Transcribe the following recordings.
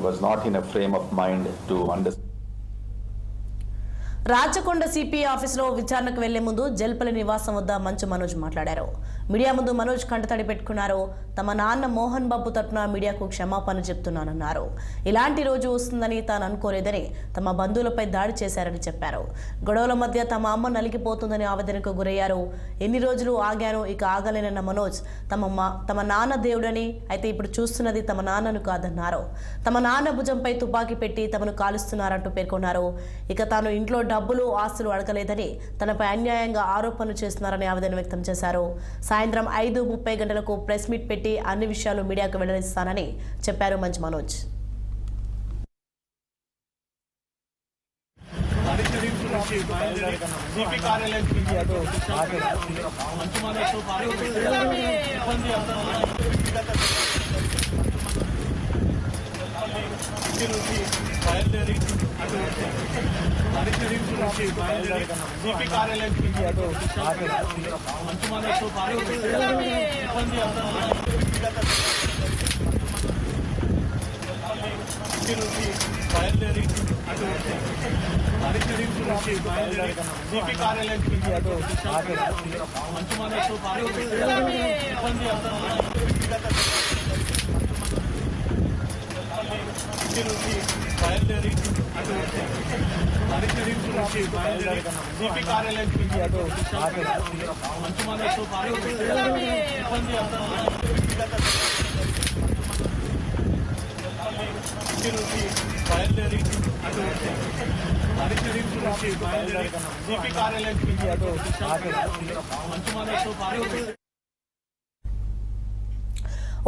was not in a frame of mind to understand. Rachakonda CP ఆఫీసులో విచారణకు వెళ్లే ముందు జల్పల్లి నివాసం వద్ద మంచు మనోజ్ మాట్లాడారు. మీడియా ముందు మనోజ్ కంటతడి పెట్టుకున్నారు. తమ నాన్న మోహన్ బాబు తరపున మీడియాకు క్షమాపణ చెప్తున్నానన్నారు. ఇలాంటి రోజు వస్తుందని తాను అనుకోలేదని, తమ బంధువులపై దాడి చేశారని చెప్పారు. గొడవల మధ్య తమ అమ్మ నలిగిపోతుందని ఆవేదనకు గురయ్యారు. ఎన్ని రోజులు ఆగాను, ఇక ఆగలేనన్న మనోజ్ తమ నాన్న దేవుడని, అయితే ఇప్పుడు చూస్తున్నది తమ నాన్నను కాదన్నారు. తమ నాన్న భుజంపై తుపాకీ పెట్టి తమను కాలుస్తున్నారంటూ పేర్కొన్నారు. ఇక తాను ఇంట్లో డబ్బులు ఆస్తులు అడగలేదని, తనపై అన్యాయంగా ఆరోపణలు చేస్తున్నారని ఆవేదన వ్యక్తం చేశారు. సాయంత్రం 5:30 గంటలకు ప్రెస్ మీట్ పెట్టి అన్ని విషయాలు మీడియాకు వెల్లడిస్తానని చెప్పారు మంచు మనోజ్.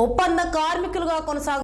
ఒప్పంద కార్మికులుగా కొనసాగు